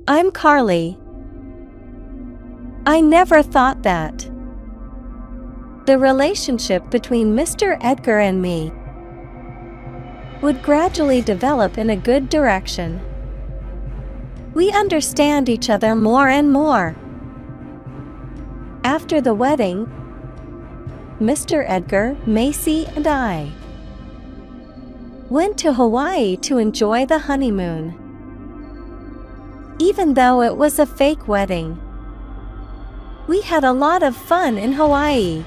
I'm Carly. I never thought that the relationship between Mr. Edgar and me would gradually develop in a good direction. We understand each other more and more. After the wedding, Mr. Edgar, Macy, and I went to Hawaii to enjoy the honeymoon. Even though it was a fake wedding, we had a lot of fun in Hawaii.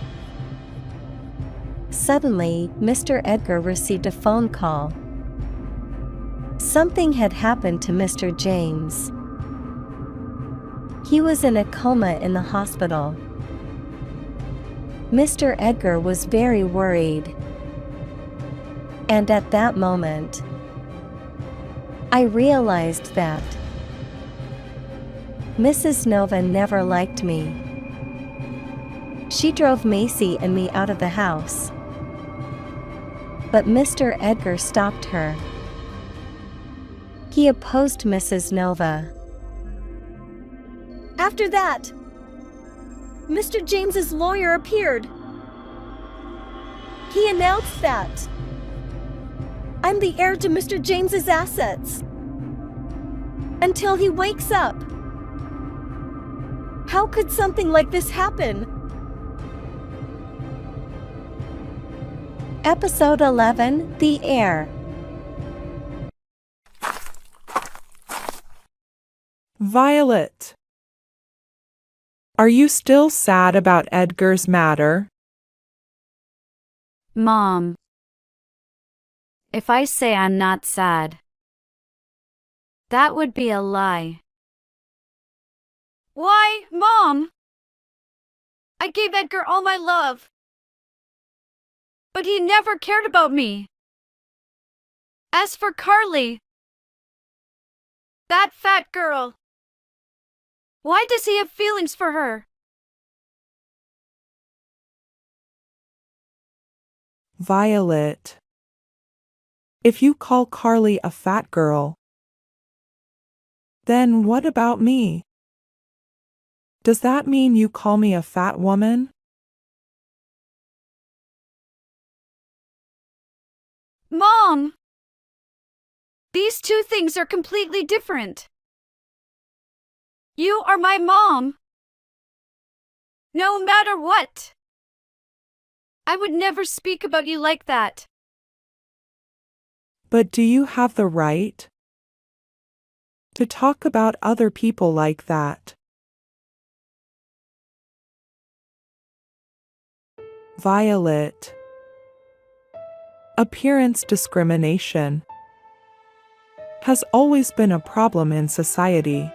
Suddenly, Mr. Edgar received a phone call. Something had happened to Mr. James. He was in a coma in the hospital. Mr. Edgar was very worried. And at that moment, I realized that Mrs. Nova never liked me. She drove Macy and me out of the house. But Mr. Edgar stopped her. He opposed Mrs. Nova. After that, Mr. James's lawyer appeared. He announced that I'm the heir to Mr. James's assets until he wakes up. How could something like this happen? Episode 11, The Heir. Violet, are you still sad about Edgar's matter? Mom, if I say I'm not sad, that would be a lie. Why, Mom? I gave Edgar all my love, but he never cared about me. As for Carly, that fat girl, why does he have feelings for her? Violet, if you call Carly a fat girl, then what about me? Does that mean you call me a fat woman? Mom! These two things are completely different. You are my mom. No matter what. I would never speak about you like that. But do you have the right to talk about other people like that? Violet, appearance discrimination has always been a problem in society.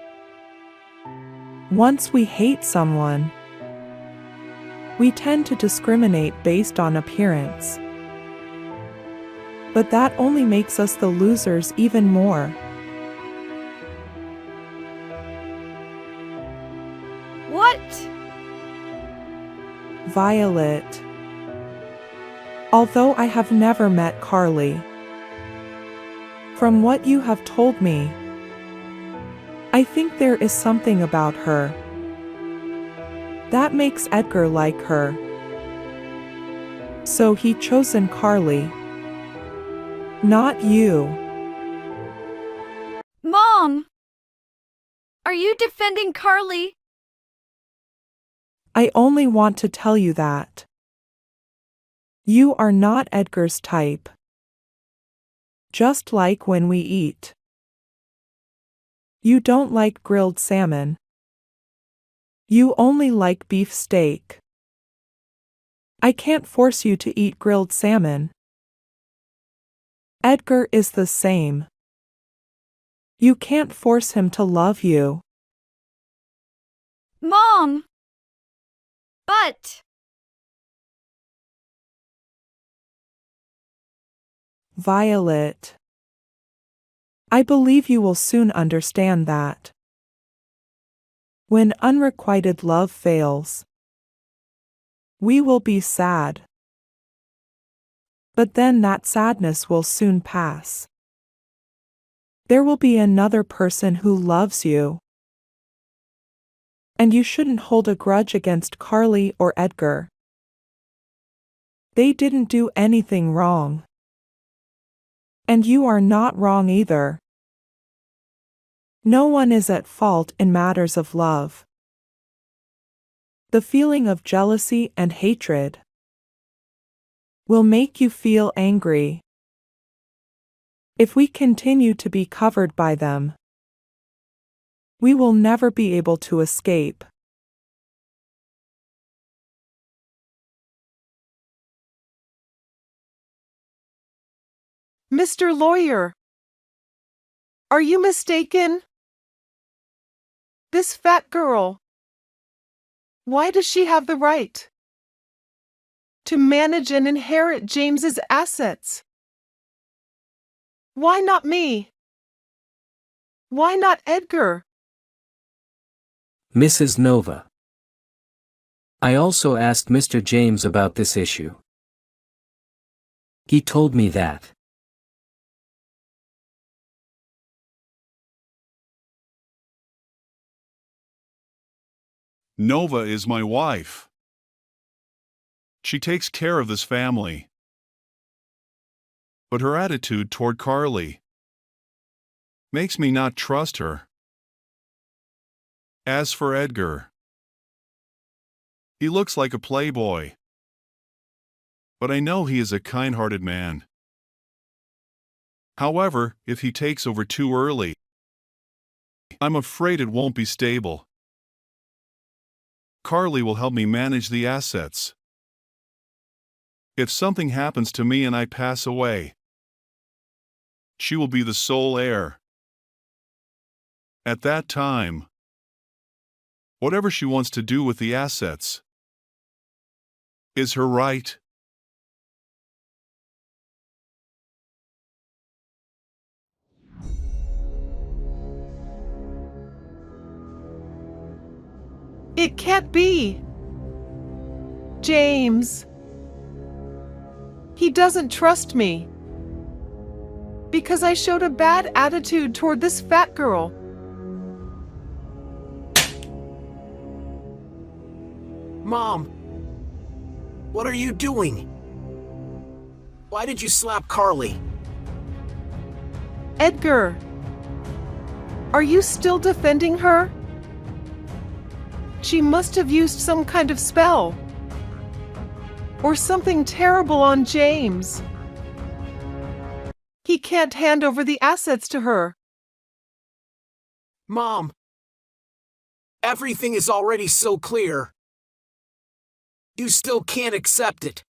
Once we hate someone, we tend to discriminate based on appearance. But that only makes us the losers even more. What? Violet, although I have never met Carly, from what you have told me, I think there is something about her that makes Edgar like her. So he chosen Carly, not you. Mom! Are you defending Carly? I only want to tell you that you are not Edgar's type. Just like when we eat. You don't like grilled salmon. You only like beef steak. I can't force you to eat grilled salmon. Edgar is the same. You can't force him to love you. Mom! But... Violet, I believe you will soon understand that. When unrequited love fails, we will be sad. But then that sadness will soon pass. There will be another person who loves you. And you shouldn't hold a grudge against Carly or Edgar. They didn't do anything wrong. And you are not wrong either. No one is at fault in matters of love. The feeling of jealousy and hatred will make you feel angry. If we continue to be covered by them, we will never be able to escape. Mr. Lawyer, are you mistaken? This fat girl, why does she have the right to manage and inherit James's assets? Why not me? Why not Edgar? Mrs. Nova. I also asked Mr. James about this issue. He told me that Nova is my wife. She takes care of this family. But her attitude toward Carly makes me not trust her. As for Edgar, he looks like a playboy. But I know he is a kind-hearted man. However, if he takes over too early, I'm afraid it won't be stable. Carly will help me manage the assets. If something happens to me and I pass away, she will be the sole heir. At that time, whatever she wants to do with the assets is her right. It can't be. James. He doesn't trust me. Because I showed a bad attitude toward this fat girl. Mom, what are you doing? Why did you slap Carly? Edgar, are you still defending her? She must have used some kind of spell. Or something terrible on James. He can't hand over the assets to her. Mom, everything is already so clear. You still can't accept it.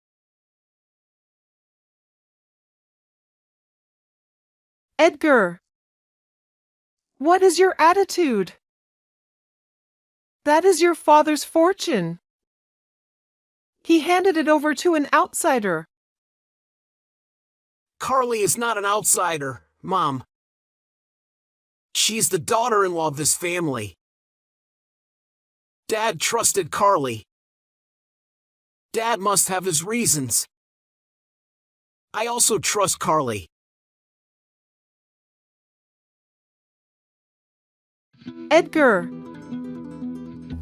Edgar, what is your attitude? That is your father's fortune. He handed it over to an outsider. Carly is not an outsider, Mom. She's the daughter-in-law of this family. Dad trusted Carly. Dad must have his reasons. I also trust Carly. Edgar,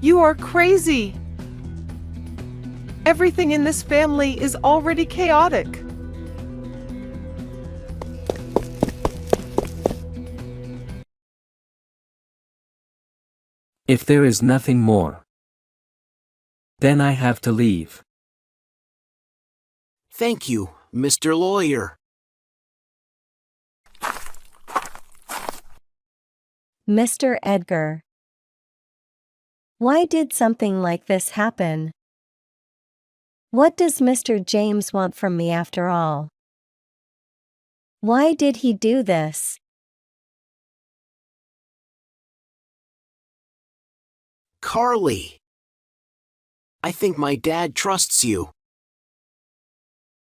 you are crazy. Everything in this family is already chaotic. if there is nothing more, then I have to leave. Thank you, Mr. Lawyer. Mr. Edgar. Why did something like this happen? What does Mr. James want from me after all? Why did he do this? Carly. I think my dad trusts you.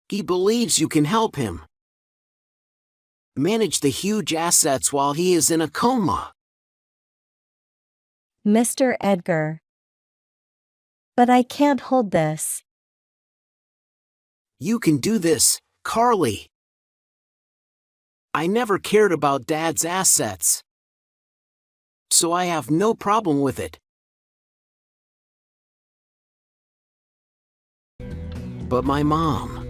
He believes you can help him manage the huge assets while he is in a coma. Mr. Edgar. But I can't hold this. You can do this, Carly. I never cared about Dad's assets, so I have no problem with it. But my mom.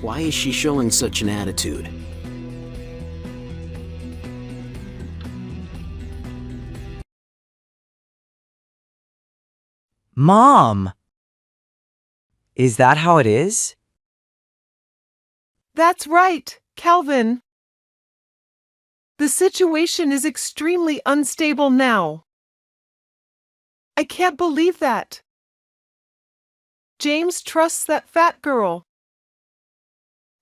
Why is she showing such an attitude? Mom! Is that how it is? That's right, Calvin. The situation is extremely unstable now. I can't believe that. James trusts that fat girl.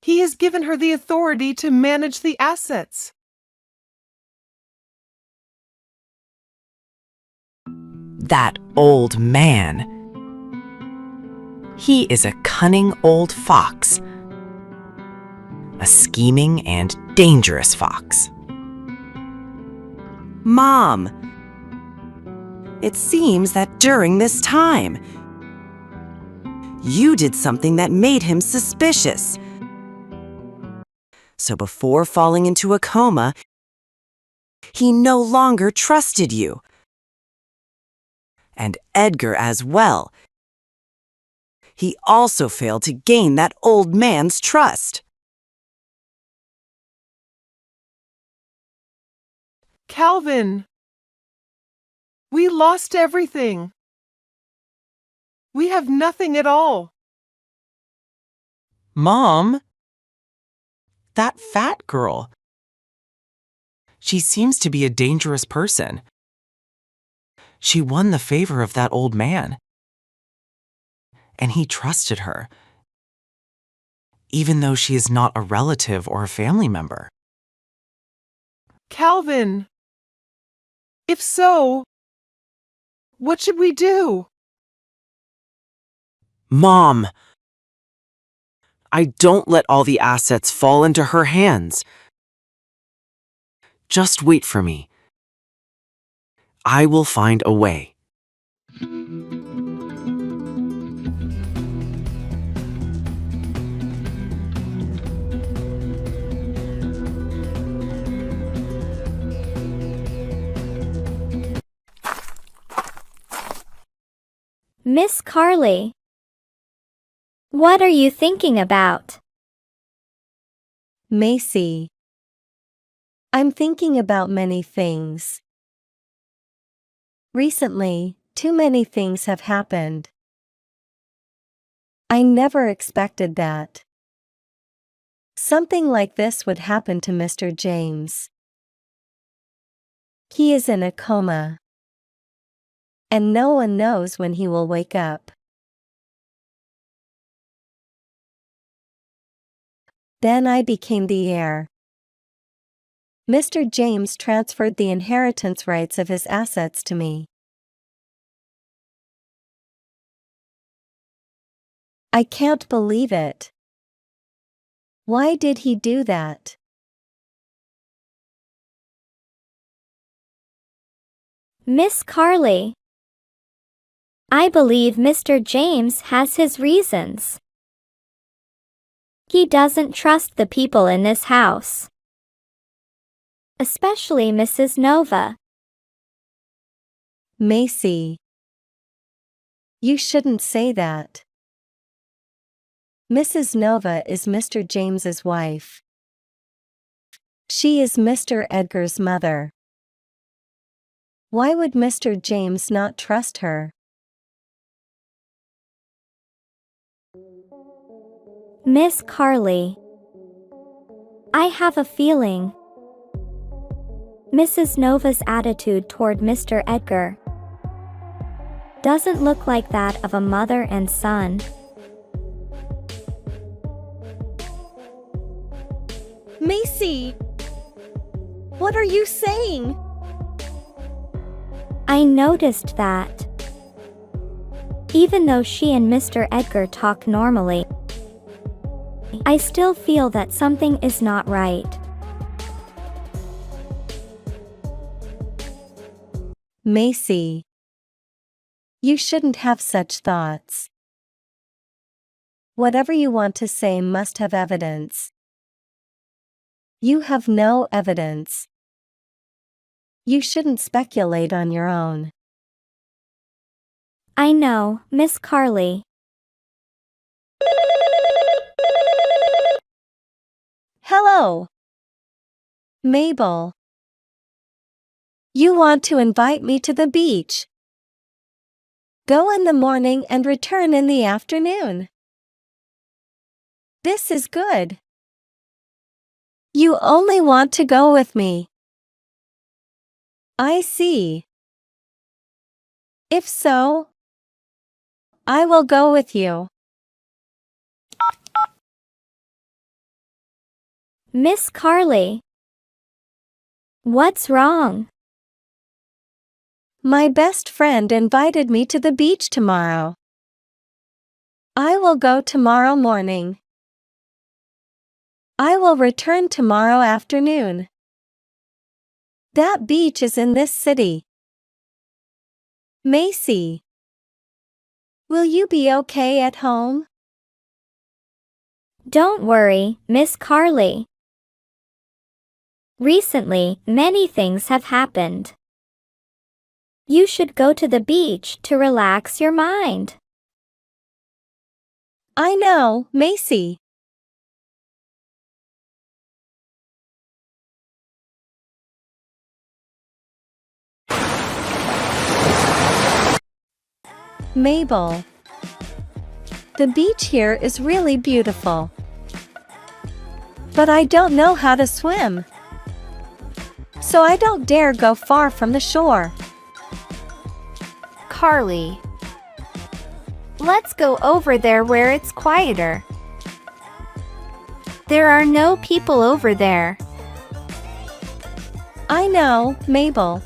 He has given her the authority to manage the assets. That old man. He is a cunning old fox. A scheming and dangerous fox. Mom, it seems that during this time, you did something that made him suspicious. So before falling into a coma, he no longer trusted you. And Edgar as well. He also failed to gain that old man's trust. Calvin, we lost everything. We have nothing at all. Mom, that fat girl. She seems to be a dangerous person. She won the favor of that old man. And he trusted her, even though she is not a relative or a family member. Calvin, if so, what should we do? Mom, I don't let all the assets fall into her hands. Just wait for me. I will find a way. Miss Carly, what are you thinking about? Macy, I'm thinking about many things. Recently, too many things have happened. I never expected that. Something like this would happen to Mr. James. He is in a coma. And no one knows when he will wake up. Then I became the heir. Mr. James transferred the inheritance rights of his assets to me. I can't believe it. Why did he do that? Miss Carly, I believe Mr. James has his reasons. He doesn't trust the people in this house, especially Mrs. Nova. Macy, you shouldn't say that. Mrs. Nova is Mr. James's wife. She is Mr. Edgar's mother. Why would Mr. James not trust her? Miss Carly, I have a feeling Mrs. Nova's attitude toward Mr. Edgar doesn't look like that of a mother and son. Macy! What are you saying? I noticed that. Even though she and Mr. Edgar talk normally, I still feel that something is not right. Macy, you shouldn't have such thoughts. Whatever you want to say must have evidence. You have no evidence. You shouldn't speculate on your own. I know, Miss Carly. Hello. Mabel. You want to invite me to the beach. Go in the morning and return in the afternoon. This is good. You only want to go with me. I see. If so, I will go with you. Miss Carly. What's wrong? My best friend invited me to the beach tomorrow. I will go tomorrow morning. I will return tomorrow afternoon. That beach is in this city. Macy. Will you be okay at home? Don't worry, Miss Carly. Recently, many things have happened. You should go to the beach to relax your mind. I know, Macy. Mabel. The beach here is really beautiful. But I don't know how to swim. So I don't dare go far from the shore. Carly. Let's go over there where it's quieter. There are no people over there. I know, Mabel.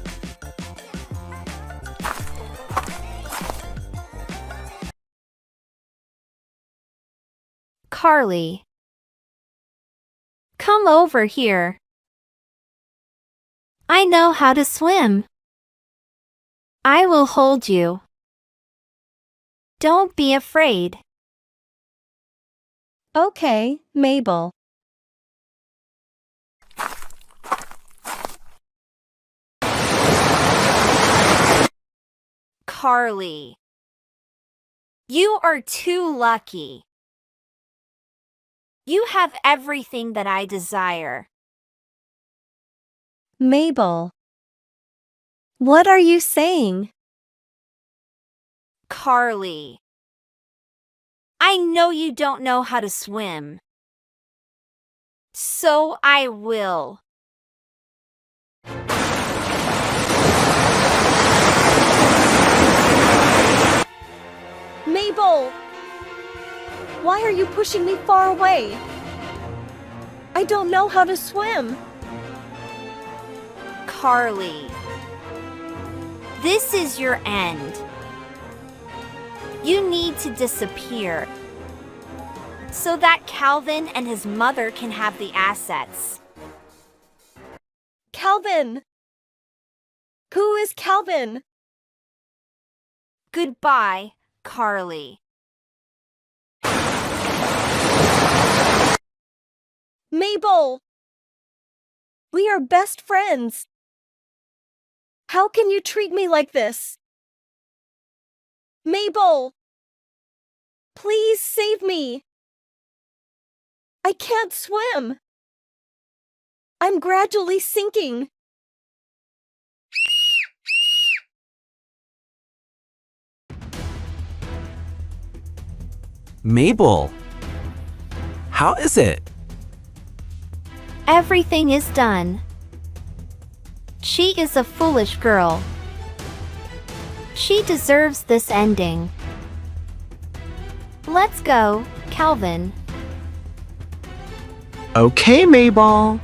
Carly. Come over here. I know how to swim. I will hold you. Don't be afraid. Okay, Mabel. Carly. You are too lucky. You have everything that I desire. Mabel. What are you saying? Carly. I know you don't know how to swim. So I will. Mabel! Why are you pushing me far away? I don't know how to swim. Carly. This is your end. You need to disappear so that Calvin and his mother can have the assets. Calvin! Who is Calvin? Goodbye, Carly. Mabel! We are best friends. How can you treat me like this? Mabel! Please save me. I can't swim. I'm gradually sinking. Mabel, how is it? Everything is done. She is a foolish girl. She deserves this ending. Let's go, Calvin. Okay, Mabel.